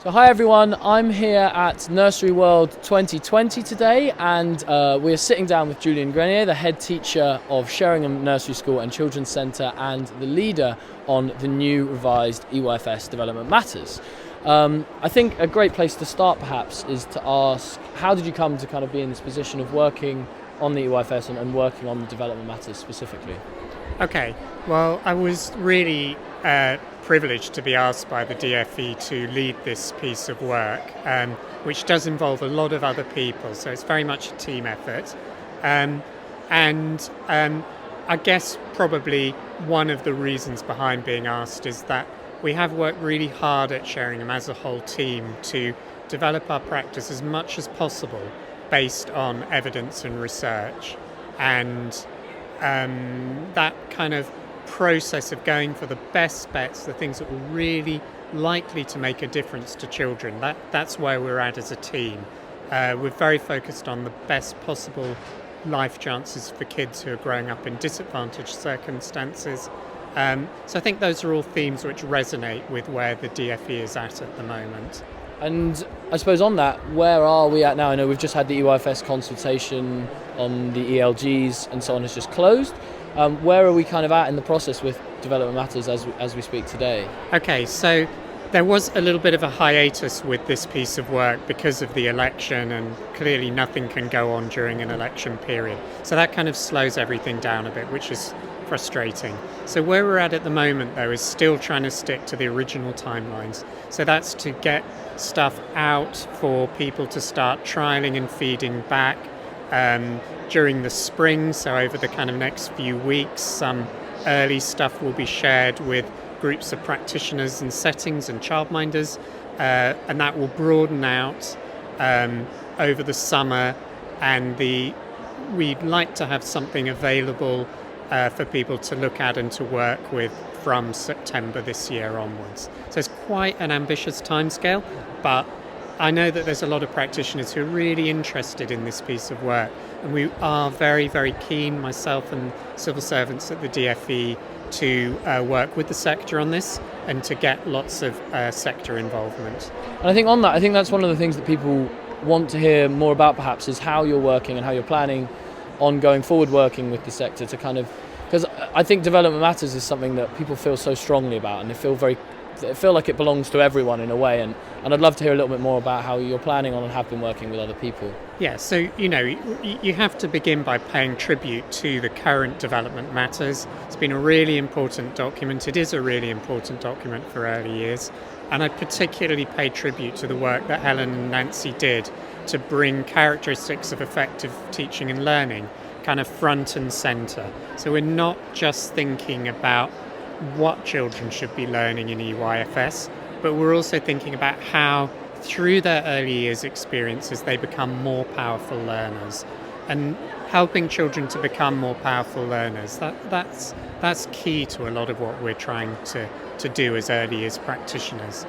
So hi everyone, I'm here at Nursery World 2020 today, and we're sitting down with Julian Grenier, the head teacher of Sheringham Nursery School and Children's Centre and the leader on the new revised EYFS Development Matters. I think a great place to start perhaps is to ask, how did you come to kind of be in this position of working on the EYFS and working on the Development Matters specifically? Okay, well, I was really privileged to be asked by the DFE to lead this piece of work, which does involve a lot of other people, so it's very much a team effort. I guess probably one of the reasons behind being asked is that we have worked really hard at Sheringham as a whole team to develop our practice as much as possible based on evidence and research, and that kind of process of going for the best bets, the things that were really likely to make a difference to children, that's where we're at as a team. We're very focused on the best possible life chances for kids who are growing up in disadvantaged circumstances. So I think those are all themes which resonate with where the DFE is at the moment. And I suppose on that, where are we at now? I know we've just had the EYFS consultation on the ELGs and so on has just closed. Where are we kind of at in the process with Development Matters as we speak today? Okay, so there was a little bit of a hiatus with this piece of work because of the election, and clearly nothing can go on during an election period. So that kind of slows everything down a bit, which is frustrating. So where we're at the moment, though, is still trying to stick to the original timelines. So that's to get stuff out for people to start trialling and feeding back during the spring. So over the kind of next few weeks, some early stuff will be shared with groups of practitioners and settings and childminders, and that will broaden out over the summer, and we'd like to have something available for people to look at and to work with from September this year onwards. So it's quite an ambitious timescale, but I know that there's a lot of practitioners who are really interested in this piece of work, and we are very, very keen, myself and civil servants at the DFE, to work with the sector on this and to get lots of sector involvement. And I think on that, I think that's one of the things that people want to hear more about perhaps, is how you're working and how you're planning on going forward working with the sector to kind of, because I think Development Matters is something that people feel so strongly about, and they feel like it belongs to everyone in a way, and I'd love to hear a little bit more about how you're planning on and have been working with other people. Yeah, so you have to begin by paying tribute to the current Development Matters. It's been a really important document. It is a really important document for early years, and I particularly pay tribute to the work that Helen and Nancy did to bring characteristics of effective teaching and learning kind of front and centre. So we're not just thinking about what children should be learning in EYFS, but we're also thinking about how, through their early years experiences, they become more powerful learners. And helping children to become more powerful learners, that's key to a lot of what we're trying to do as early years practitioners.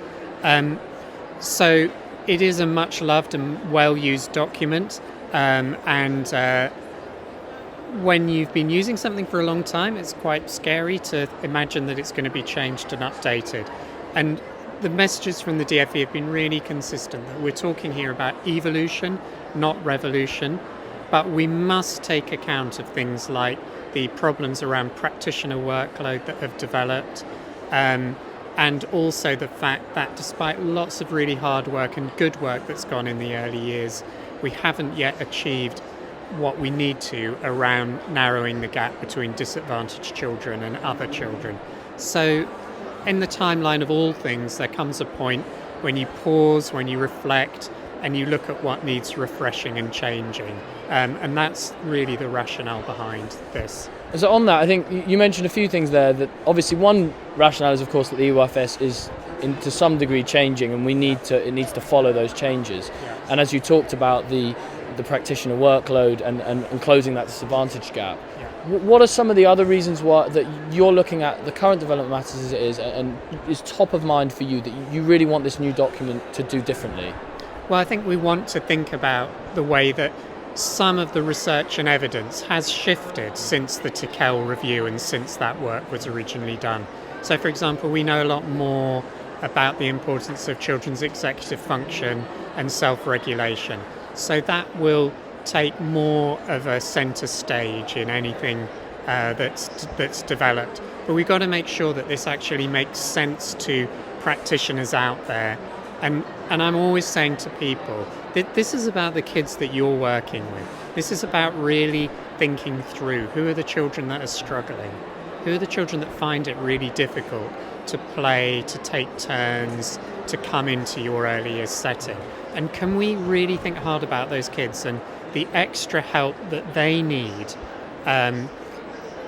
So it is a much loved and well used document, and when you've been using something for a long time, it's quite scary to imagine that it's going to be changed and updated. And the messages from the DFE have been really consistent, that we're talking here about evolution, not revolution, but we must take account of things like the problems around practitioner workload that have developed, and also the fact that despite lots of really hard work and good work that's gone in the early years, we haven't yet achieved what we need to around narrowing the gap between disadvantaged children and other children. So in the timeline of all things, there comes a point when you pause, when you reflect, and you look at what needs refreshing and changing. And that's really the rationale behind this. So on that, I think you mentioned a few things there. That obviously one rationale is, of course, that the EYFS is to some degree changing, and it needs to follow those changes. Yes. And as you talked about the practitioner workload and closing that disadvantage gap. Yeah. What are some of the other reasons why that you're looking at the current Development Matters as it is and is top of mind for you, that you really want this new document to do differently? Well, I think we want to think about the way that some of the research and evidence has shifted since the Tickell review and since that work was originally done. So, for example, we know a lot more about the importance of children's executive function and self-regulation. So that will take more of a centre stage in anything that's developed. But we've got to make sure that this actually makes sense to practitioners out there. And I'm always saying to people that this is about the kids that you're working with. This is about really thinking through who are the children that are struggling, who are the children that find it really difficult to play, to take turns, to come into your early years setting. And can we really think hard about those kids and the extra help that they need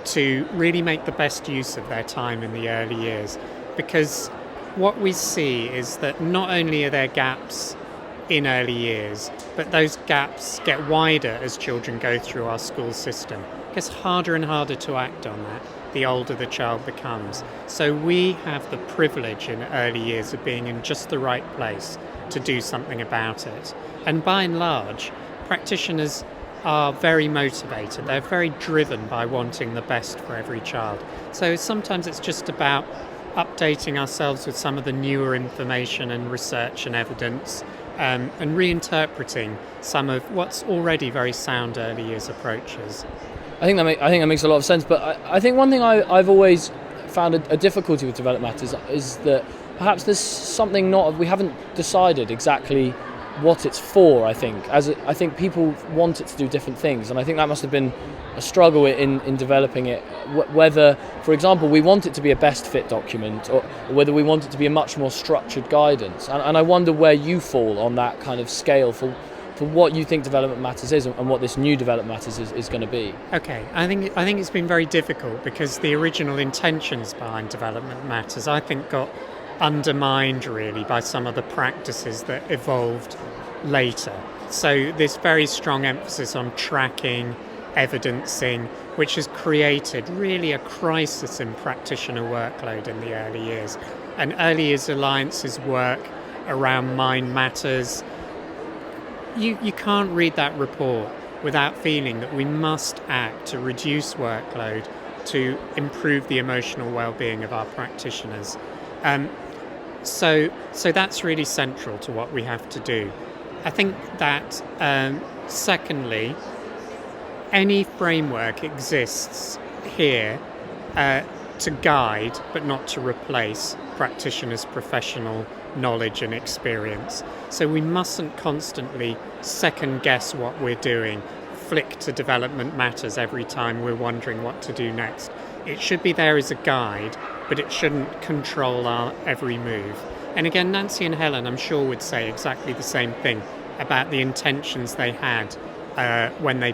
to really make the best use of their time in the early years? Because what we see is that not only are there gaps in early years, but those gaps get wider as children go through our school system. It gets harder and harder to act on that the older the child becomes. So we have the privilege in early years of being in just the right place to do something about it. And by and large, practitioners are very motivated. They're very driven by wanting the best for every child. So sometimes it's just about updating ourselves with some of the newer information and research and evidence, and reinterpreting some of what's already very sound early years approaches. I think that makes a lot of sense. But I think one thing I've always found a difficulty with Development Matters is that perhaps there's something we haven't decided exactly what it's for. I think people want it to do different things, and I think that must have been a struggle in developing it. Whether, for example, we want it to be a best fit document, or whether we want it to be a much more structured guidance. And I wonder where you fall on that kind of scale for what you think Development Matters is and what this new Development Matters is going to be. Okay, I think it's been very difficult because the original intentions behind Development Matters, I think, got undermined really by some of the practices that evolved later. So this very strong emphasis on tracking, evidencing, which has created really a crisis in practitioner workload in the early years. And Early Years Alliance's work around Mind Matters, you can't read that report without feeling that we must act to reduce workload, to improve the emotional well-being of our practitioners. So that's really central to what we have to do. I think that, secondly, any framework exists here to guide but not to replace practitioners' professional knowledge and experience. So we mustn't constantly second guess what we're doing, flick to Development Matters every time we're wondering what to do next. It should be there as a guide, but it shouldn't control our every move. And again, Nancy and Helen, I'm sure, would say exactly the same thing about the intentions they had when they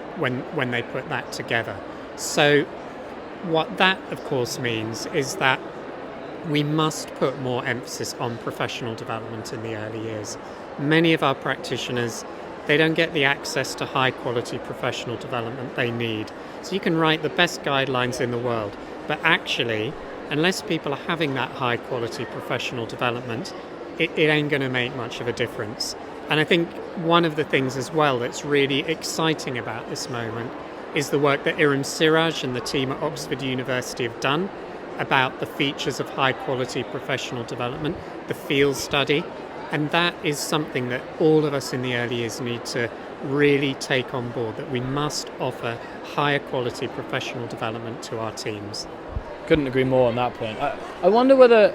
put that together. So what that, of course, means is that we must put more emphasis on professional development in the early years. Many of our practitioners, they don't get the access to high-quality professional development they need. So you can write the best guidelines in the world, but actually, unless people are having that high-quality professional development, it ain't going to make much of a difference. And I think one of the things as well that's really exciting about this moment is the work that Iram Siraj and the team at Oxford University have done about the features of high-quality professional development, the field study. And that is something that all of us in the early years need to really take on board, that we must offer higher quality professional development to our teams. Couldn't agree more on that point. I wonder whether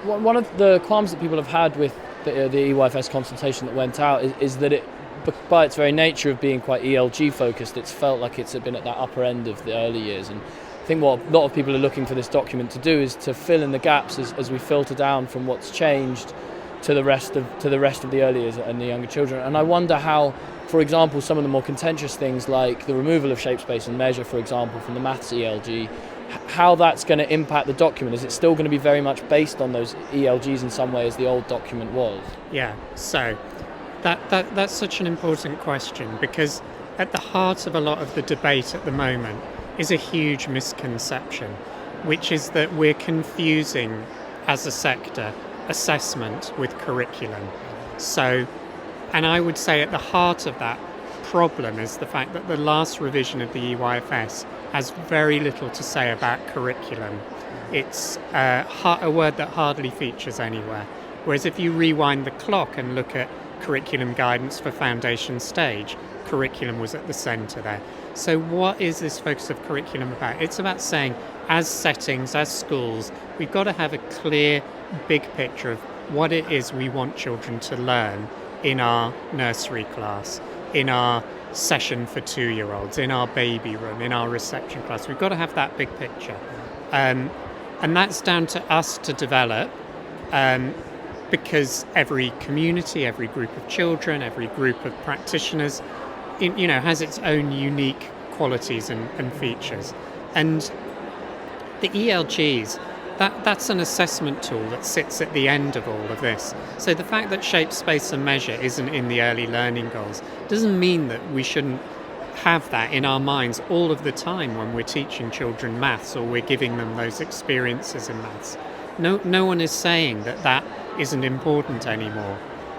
one of the qualms that people have had with the EYFS consultation that went out is that it, by its very nature of being quite ELG focused, it's felt like it's been at that upper end of the early years. And I think what a lot of people are looking for this document to do is to fill in the gaps as we filter down from what's changed to the rest of the early years and the younger children. And I wonder how, for example, some of the more contentious things like the removal of shape, space and measure, for example, from the maths ELG, how that's going to impact the document. Is it still going to be very much based on those ELGs in some way as the old document was? Yeah, so that's such an important question, because at the heart of a lot of the debate at the moment is a huge misconception, which is that we're confusing, as a sector, assessment with curriculum. So, and I would say at the heart of that problem is the fact that the last revision of the EYFS has very little to say about curriculum. It's a word that hardly features anywhere. Whereas if you rewind the clock and look at curriculum guidance for foundation stage, curriculum was at the centre there. So what is this focus of curriculum about? It's about saying, as settings, as schools, we've got to have a clear, big picture of what it is we want children to learn in our nursery class, in our session for 2-year-olds, in our baby room, in our reception class. We've got to have that big picture. And that's down to us to develop, because every community, every group of children, every group of practitioners, has its own unique qualities and features. And the ELGs, that's an assessment tool that sits at the end of all of this. So the fact that shape, space and measure isn't in the early learning goals doesn't mean that we shouldn't have that in our minds all of the time when we're teaching children maths or we're giving them those experiences in maths. No one is saying that isn't important anymore.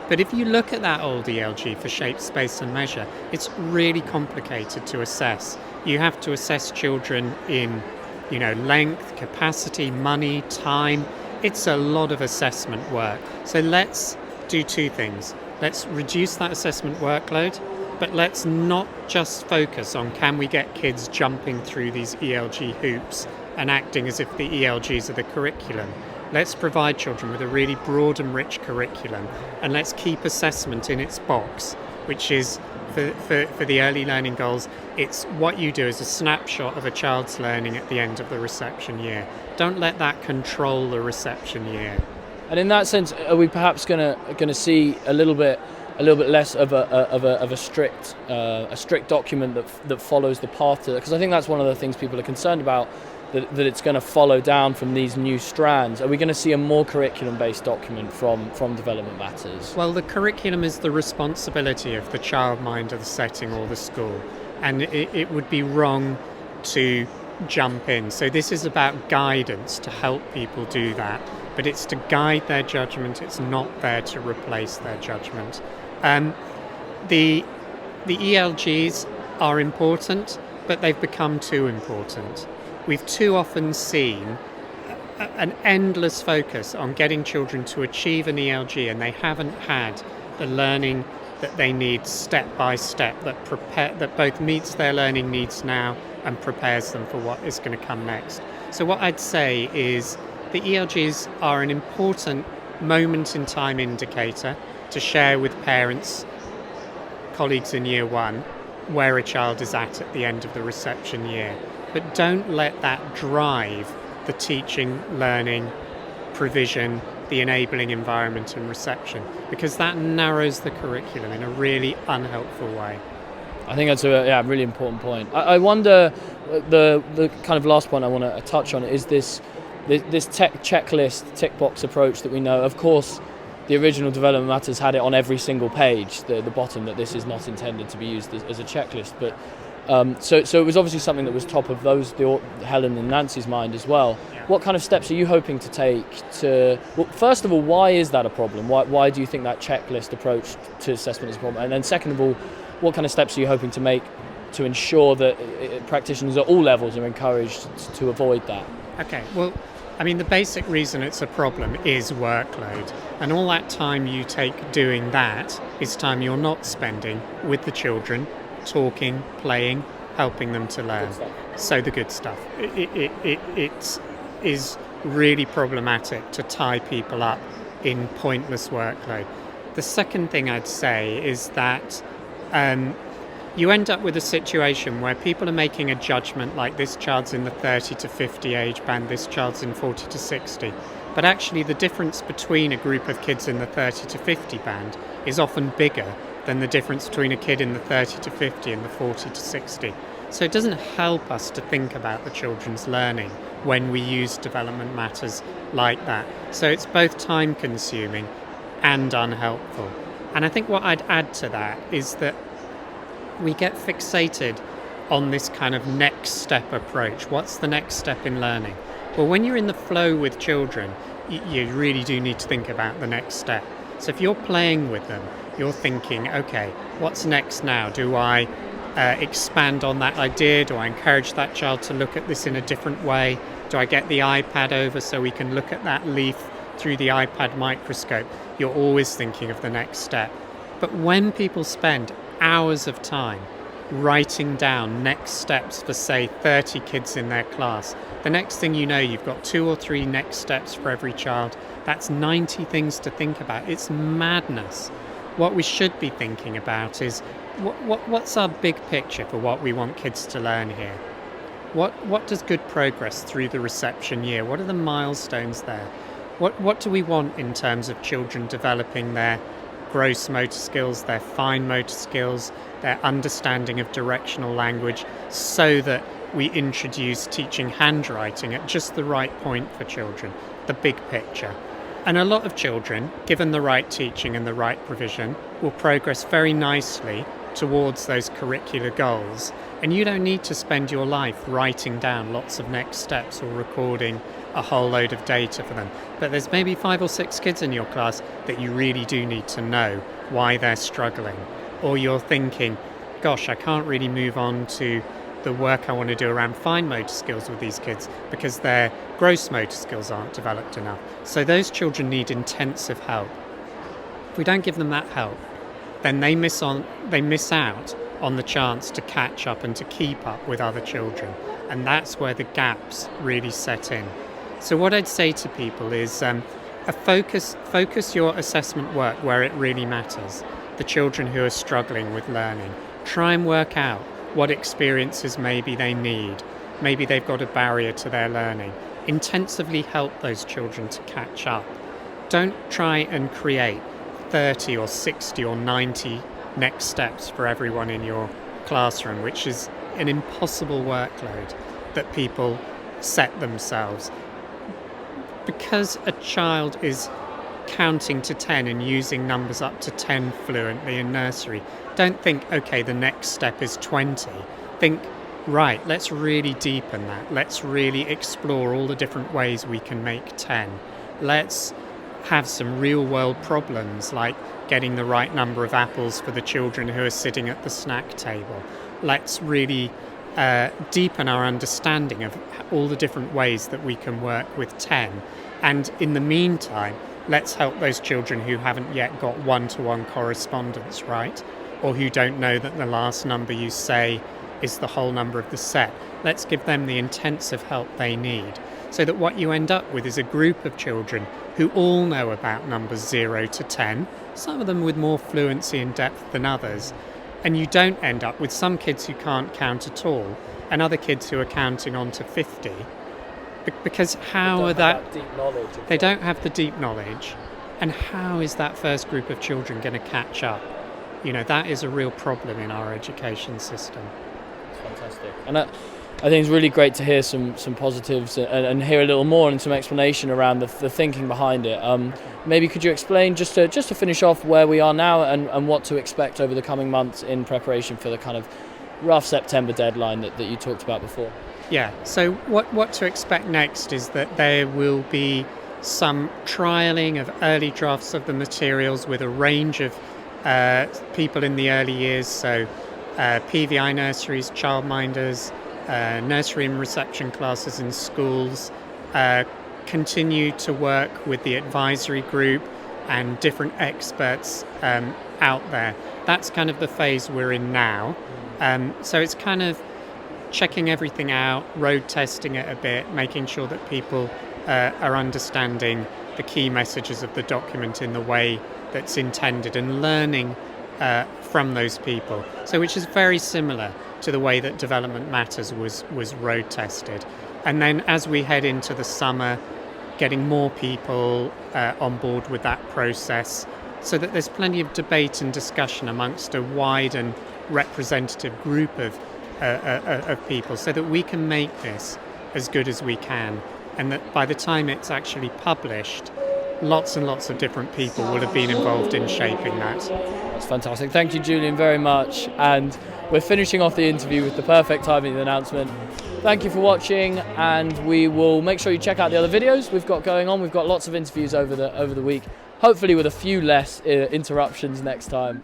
But if you look at that old ELG for shape, space and measure, it's really complicated to assess. You have to assess children in length, capacity, money, time. It's a lot of assessment work. So let's do two things. Let's reduce that assessment workload, but let's not just focus on can we get kids jumping through these ELG hoops and acting as if the ELGs are the curriculum. Let's provide children with a really broad and rich curriculum, and let's keep assessment in its box, which is for the early learning goals, it's what you do as a snapshot of a child's learning at the end of the reception year. Don't let that control the reception year. And in that sense, are we perhaps going to see a little bit less of a strict document that follows the path to? Because I think that's one of the things people are concerned about, that it's going to follow down from these new strands. Are we going to see a more curriculum-based document from Development Matters? Well, the curriculum is the responsibility of the childminder, the setting or the school, and it would be wrong to jump in. So this is about guidance to help people do that, but it's to guide their judgment. It's not there to replace their judgment. The ELGs are important, but they've become too important. We've too often seen an endless focus on getting children to achieve an ELG, and they haven't had the learning that they need step by step that both meets their learning needs now and prepares them for what is going to come next. So what I'd say is the ELGs are an important moment in time indicator to share with parents, colleagues in year one, where a child is at the end of the reception year. But don't let that drive the teaching, learning, provision, the enabling environment and reception, because that narrows the curriculum in a really unhelpful way. I think that's a really important point. I wonder, the kind of last point I want to touch on is this tech checklist, tick box approach that we know. Of course, the original Development Matters had it on every single page, the bottom, that this is not intended to be used as a checklist, but so it was obviously something that was top of Helen and Nancy's mind as well. Yeah. What kind of steps are you hoping to take well, first of all, why is that a problem? Why do you think that checklist approach to assessment is a problem? And then second of all, what kind of steps are you hoping to make to ensure that practitioners at all levels are encouraged to avoid that? Okay, well, I mean, the basic reason it's a problem is workload. And all that time you take doing that is time you're not spending with the children, talking, playing, helping them to learn. So the good stuff. It is really problematic to tie people up in pointless workload. The second thing I'd say is that you end up with a situation where people are making a judgment like this child's in the 30 to 50 age band, this child's in 40 to 60. But actually the difference between a group of kids in the 30 to 50 band is often bigger than the difference between a kid in the 30 to 50 and the 40 to 60. So it doesn't help us to think about the children's learning when we use Development Matters like that. So it's both time consuming and unhelpful. And I think what I'd add to that is that we get fixated on this kind of next step approach. What's the next step in learning? Well, when you're in the flow with children, you really do need to think about the next step. So if you're playing with them, you're thinking, okay, what's next now? Do I expand on that idea? Do I encourage that child to look at this in a different way? Do I get the iPad over so we can look at that leaf through the iPad microscope, you're always thinking of the next step. But when people spend hours of time writing down next steps for, say, 30 kids in their class, the next thing you know, you've got 2 or 3 next steps for every child. That's 90 things to think about. It's madness. What we should be thinking about is what's our big picture for what we want kids to learn here? What does good progress through the reception year? What are the milestones there? What do we want in terms of children developing their gross motor skills, their fine motor skills, their understanding of directional language, so that we introduce teaching handwriting at just the right point for children, the big picture. And a lot of children, given the right teaching and the right provision, will progress very nicely towards those curricular goals. And you don't need to spend your life writing down lots of next steps or recording a whole load of data for them. But there's maybe 5 or 6 kids in your class that you really do need to know why they're struggling. Or you're thinking, gosh, I can't really move on to the work I want to do around fine motor skills with these kids because their gross motor skills aren't developed enough. So those children need intensive help. If we don't give them that help, then they miss out on the chance to catch up and to keep up with other children. And that's where the gaps really set in. So what I'd say to people is focus your assessment work where it really matters. The children who are struggling with learning. Try and work out what experiences maybe they need. Maybe they've got a barrier to their learning. Intensively help those children to catch up. Don't try and create 30 or 60 or 90 next steps for everyone in your classroom, which is an impossible workload that people set themselves. Because a child is counting to 10 and using numbers up to 10 fluently in nursery, don't think, okay, the next step is 20. Think, right, let's really deepen that. Let's really explore all the different ways we can make 10. Let's have some real world problems like getting the right number of apples for the children who are sitting at the snack table. Let's really deepen our understanding of all the different ways that we can work with 10. And in the meantime, let's help those children who haven't yet got one-to-one correspondence right, or who don't know that the last number you say is the whole number of the set. Let's give them the intensive help they need, so that what you end up with is a group of children who all know about numbers 0 to 10, some of them with more fluency and depth than others, and you don't end up with some kids who can't count at all and other kids who are counting on to 50, because how are that they don't have the deep knowledge, and how is that first group of children going to catch up? You know, that is a real problem in our education system. Fantastic. And I think it's really great to hear some positives and hear a little more and some explanation around the thinking behind it. Maybe could you explain, just to finish off, where we are now and what to expect over the coming months in preparation for the kind of rough September deadline that you talked about before? Yeah, so what to expect next is that there will be some trialling of early drafts of the materials with a range of people in the early years, so PVI nurseries, childminders, nursery and reception classes in schools, continue to work with the advisory group and different experts out there. That's kind of the phase we're in now. So it's kind of checking everything out, road testing it a bit, making sure that people are understanding the key messages of the document in the way that's intended and learning from those people. So which is very similar to the way that Development Matters was road tested. And then as we head into the summer, getting more people on board with that process so that there's plenty of debate and discussion amongst a wide and representative group of people, so that we can make this as good as we can, and that by the time it's actually published, lots and lots of different people will have been involved in shaping that. That's fantastic. Thank you, Julian, very much. And we're finishing off the interview with the perfect timing of the announcement. Thank you for watching, and we will make sure you check out the other videos we've got going on. We've got lots of interviews over the week, hopefully with a few less interruptions next time.